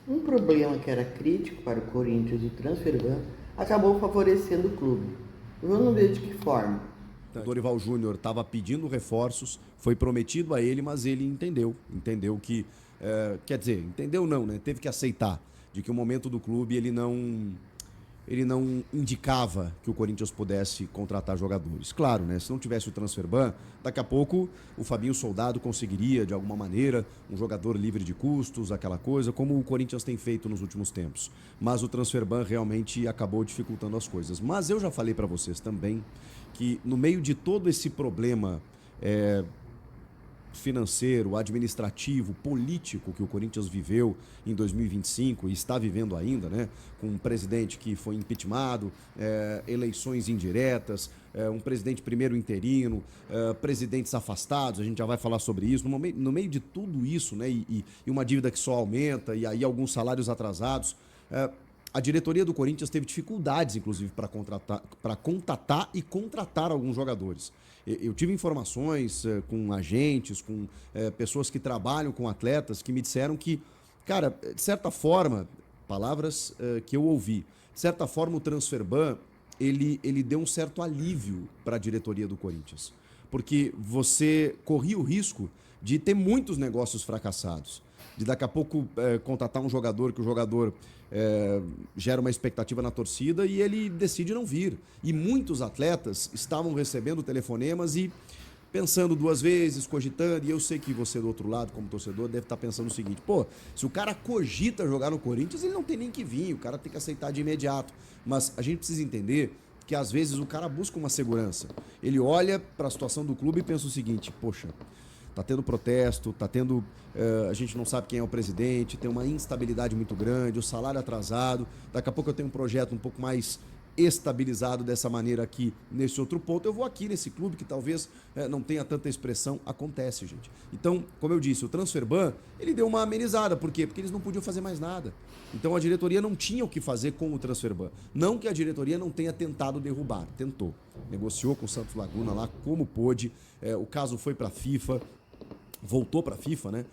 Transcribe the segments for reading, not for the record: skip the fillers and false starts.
Um problema que era crítico para o Corinthians e o Transferban acabou favorecendo o clube. Vamos ver de que forma. O Dorival Júnior estava pedindo reforços, foi prometido a ele, mas ele entendeu que, quer dizer, entendeu não, né? Teve que aceitar de que o momento do clube ele não indicava que o Corinthians pudesse contratar jogadores. Claro, né? Se não tivesse o Transferban, daqui a pouco o Fabinho Soldado conseguiria, de alguma maneira, um jogador livre de custos, aquela coisa, como o Corinthians tem feito nos últimos tempos. Mas o Transferban realmente acabou dificultando as coisas. Mas eu já falei para vocês também que no meio de todo esse problema financeiro, administrativo, político que o Corinthians viveu em 2025 e está vivendo ainda, né? Com um presidente que foi impeachmentado, eleições indiretas, um presidente primeiro interino, presidentes afastados, a gente já vai falar sobre isso. No meio de tudo isso, né? E uma dívida que só aumenta, e aí alguns salários atrasados. A diretoria do Corinthians teve dificuldades, inclusive, para contatar e contratar alguns jogadores. Eu tive informações com agentes, com pessoas que trabalham com atletas, que me disseram que, cara, de certa forma, palavras que eu ouvi, de certa forma o Transferban, ele deu um certo alívio para a diretoria do Corinthians. Porque você corria o risco de ter muitos negócios fracassados, de daqui a pouco contratar um jogador que o jogador gera uma expectativa na torcida e ele decide não vir. E muitos atletas estavam recebendo telefonemas e pensando duas vezes, cogitando, e eu sei que você do outro lado, como torcedor, deve estar pensando o seguinte: pô, se o cara cogita jogar no Corinthians, ele não tem nem que vir, o cara tem que aceitar de imediato. Mas a gente precisa entender que às vezes o cara busca uma segurança. Ele olha para a situação do clube e pensa o seguinte: poxa, tá tendo protesto, tá tendo. A gente não sabe quem é o presidente, tem uma instabilidade muito grande, o salário atrasado. Daqui a pouco eu tenho um projeto um pouco mais estabilizado dessa maneira aqui nesse outro ponto. Eu vou aqui nesse clube que talvez não tenha tanta expressão. Acontece, gente. Então, como eu disse, o Transferban, ele deu uma amenizada. Por quê? Porque eles não podiam fazer mais nada. Então a diretoria não tinha o que fazer com o Transferban. Não que a diretoria não tenha tentado derrubar, tentou. Negociou com o Santos Laguna lá como pôde. O caso foi para a FIFA, voltou para a FIFA, né?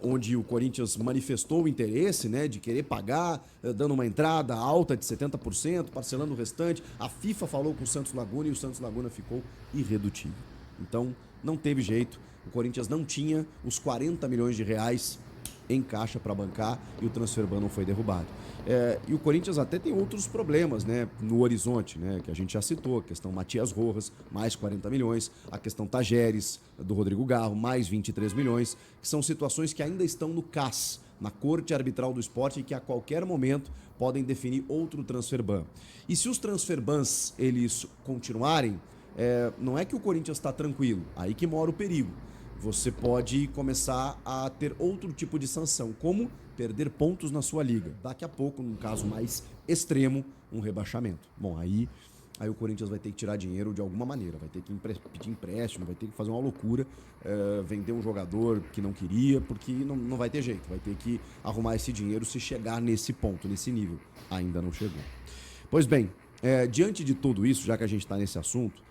Onde o Corinthians manifestou o interesse, né, de querer pagar, dando uma entrada alta de 70%, parcelando o restante. A FIFA falou com o Santos Laguna e o Santos Laguna ficou irredutível. Então, não teve jeito. O Corinthians não tinha os 40 milhões de reais em caixa para bancar e o Transferban não foi derrubado. E o Corinthians até tem outros problemas, né, no horizonte, né, que a gente já citou, a questão Matias Rojas, mais 40 milhões, a questão Tajeres, do Rodrigo Garro, mais 23 milhões, que são situações que ainda estão no CAS, na Corte Arbitral do Esporte, e que a qualquer momento podem definir outro Transferban. E se os Transferbans eles continuarem, não é que o Corinthians está tranquilo, aí que mora o perigo. Você pode começar a ter outro tipo de sanção, como perder pontos na sua liga. Daqui a pouco, num caso mais extremo, um rebaixamento. Bom, aí o Corinthians vai ter que tirar dinheiro de alguma maneira, vai ter que pedir empréstimo, vai ter que fazer uma loucura, vender um jogador que não queria, porque não vai ter jeito, vai ter que arrumar esse dinheiro se chegar nesse ponto, nesse nível. Ainda não chegou. Pois bem, diante de tudo isso, já que a gente está nesse assunto,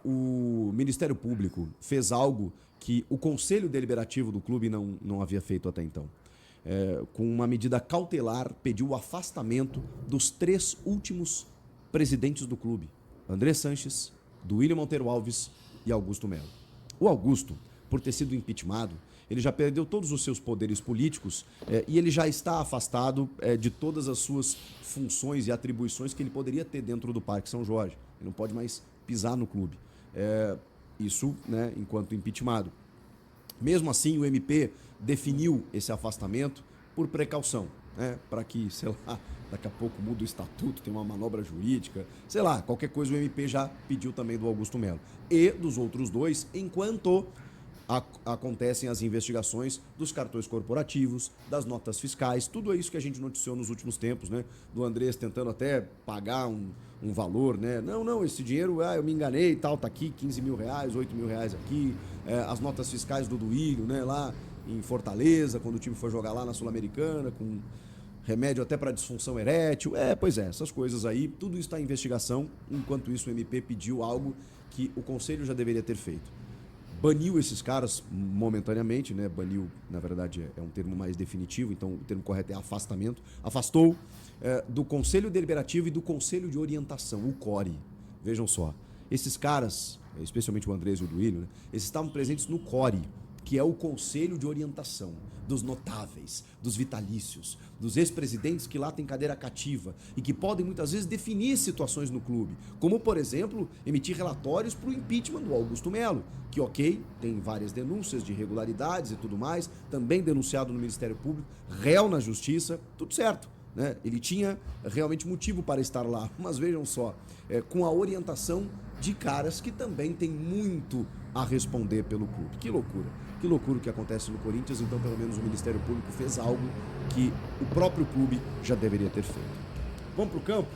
o Ministério Público fez algo que o Conselho Deliberativo do clube não havia feito até então. Com uma medida cautelar, pediu o afastamento dos 3 últimos presidentes do clube: André Sanches, Duílio Monteiro Alves e Augusto Melo. O Augusto, por ter sido impeachmentado, ele já perdeu todos os seus poderes políticos e ele já está afastado de todas as suas funções e atribuições que ele poderia ter dentro do Parque São Jorge. Ele não pode mais pisar no clube. Isso, né, enquanto impeachmentado. Mesmo assim, o MP definiu esse afastamento por precaução, né, para que, sei lá, daqui a pouco muda o estatuto, tem uma manobra jurídica, sei lá, qualquer coisa o MP já pediu também do Augusto Melo. E dos outros 2, enquanto acontecem as investigações dos cartões corporativos, das notas fiscais, tudo isso que a gente noticiou nos últimos tempos, né? Do Andrés tentando até pagar um valor, né? Não, esse dinheiro, eu me enganei e tal, tá aqui, 15 mil reais, 8 mil reais aqui, as notas fiscais do Duílio, né? Lá em Fortaleza, quando o time foi jogar lá na Sul-Americana, com remédio até para disfunção erétil, pois é, essas coisas aí, tudo isso está em investigação. Enquanto isso, o MP pediu algo que o Conselho já deveria ter feito: baniu esses caras momentaneamente, né? Baniu, na verdade, é um termo mais definitivo, então o termo correto é afastamento. Afastou do Conselho Deliberativo e do Conselho de Orientação, o CORE. Vejam só, esses caras, especialmente o Andrés e o Duílio, né? Eles estavam presentes no CORE, que é o Conselho de Orientação dos notáveis, dos vitalícios, dos ex-presidentes que lá têm cadeira cativa e que podem muitas vezes definir situações no clube, como, por exemplo, emitir relatórios para o impeachment do Augusto Melo, que, ok, tem várias denúncias de irregularidades e tudo mais, também denunciado no Ministério Público, réu na Justiça, tudo certo, né? Ele tinha realmente motivo para estar lá, mas vejam só, com a orientação de caras que também têm muito a responder pelo clube. Que loucura. Que loucura o que acontece no Corinthians, então pelo menos o Ministério Público fez algo que o próprio clube já deveria ter feito. Vamos pro campo?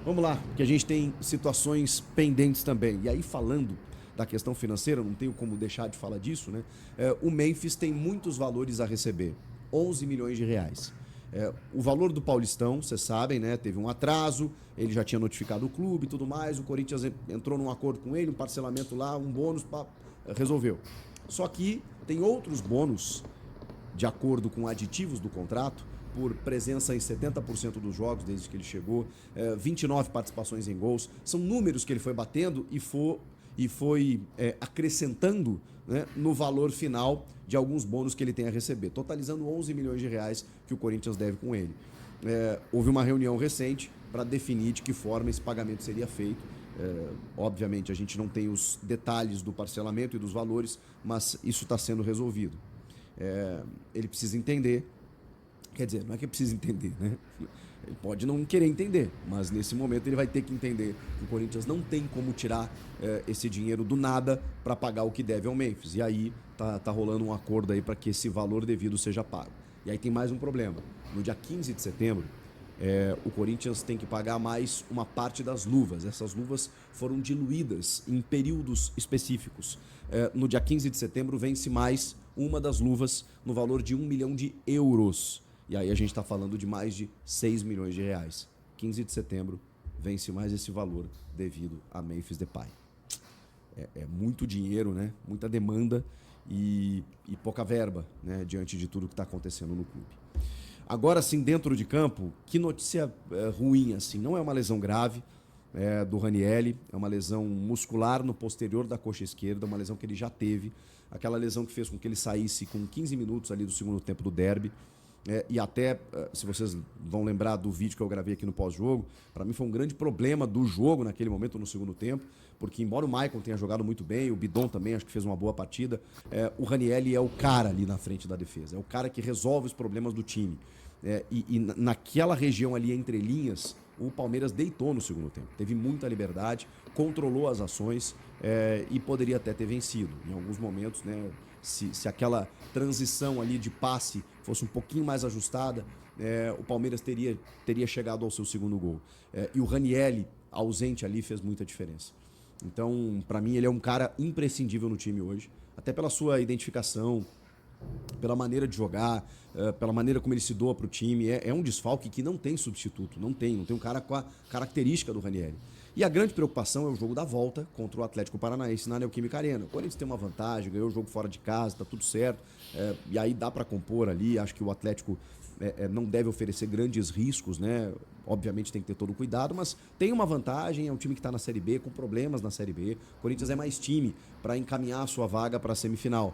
Vamos lá, que a gente tem situações pendentes também. E aí, falando da questão financeira, não tenho como deixar de falar disso, né? O Memphis tem muitos valores a receber, 11 milhões de reais. O valor do Paulistão, vocês sabem, né? Teve um atraso, ele já tinha notificado o clube e tudo mais, o Corinthians entrou num acordo com ele, um parcelamento lá, um bônus, resolveu. Só que tem outros bônus, de acordo com aditivos do contrato, por presença em 70% dos jogos desde que ele chegou, 29 participações em gols, são números que ele foi batendo e foi acrescentando, né, no valor final de alguns bônus que ele tem a receber, totalizando 11 milhões de reais que o Corinthians deve com ele. Houve uma reunião recente para definir de que forma esse pagamento seria feito. Obviamente a gente não tem os detalhes do parcelamento e dos valores, mas isso está sendo resolvido. Ele precisa entender, quer dizer, não é que precisa entender, né? Ele pode não querer entender, mas nesse momento ele vai ter que entender que o Corinthians não tem como tirar esse dinheiro do nada para pagar o que deve ao Memphis. E aí tá rolando um acordo aí para que esse valor devido seja pago. E aí tem mais um problema. No dia 15 de setembro, o Corinthians tem que pagar mais uma parte das luvas. Essas luvas foram diluídas em períodos específicos. No dia 15 de setembro vence mais uma das luvas no valor de 1 milhão de euros. E aí a gente está falando de mais de 6 milhões de reais. 15 de setembro vence mais esse valor devido a Memphis Depay. É muito dinheiro, né? Muita demanda e pouca verba, né? Diante de tudo que está acontecendo no clube. Agora sim, dentro de campo, que notícia ruim, assim. Não é uma lesão grave do Ranieri, é uma lesão muscular no posterior da coxa esquerda, uma lesão que ele já teve, aquela lesão que fez com que ele saísse com 15 minutos ali do segundo tempo do derby. E até, se vocês vão lembrar do vídeo que eu gravei aqui no pós-jogo, para mim foi um grande problema do jogo naquele momento, no segundo tempo, porque embora o Maicon tenha jogado muito bem, o Bidon também acho que fez uma boa partida, o Ranieri é o cara ali na frente da defesa, é o cara que resolve os problemas do time. E naquela região ali entre linhas, o Palmeiras deitou no segundo tempo, teve muita liberdade, controlou as ações e poderia até ter vencido. Em alguns momentos, né, se aquela transição ali de passe fosse um pouquinho mais ajustada, o Palmeiras teria chegado ao seu segundo gol. E o Ranieri, ausente ali, fez muita diferença. Então, para mim, ele é um cara imprescindível no time hoje, até pela sua identificação, pela maneira de jogar, pela maneira como ele se doa para o time. É um desfalque que não tem substituto, não tem um cara com a característica do Ranieri. E a grande preocupação é o jogo da volta contra o Atlético Paranaense na Neoquímica Arena. O Corinthians tem uma vantagem, ganhou o jogo fora de casa, tá tudo certo, e aí dá para compor ali. Acho que o Atlético não deve oferecer grandes riscos, né? Obviamente tem que ter todo o cuidado, mas tem uma vantagem, é um time que está na Série B, com problemas na Série B. O Corinthians é mais time para encaminhar a sua vaga para a semifinal.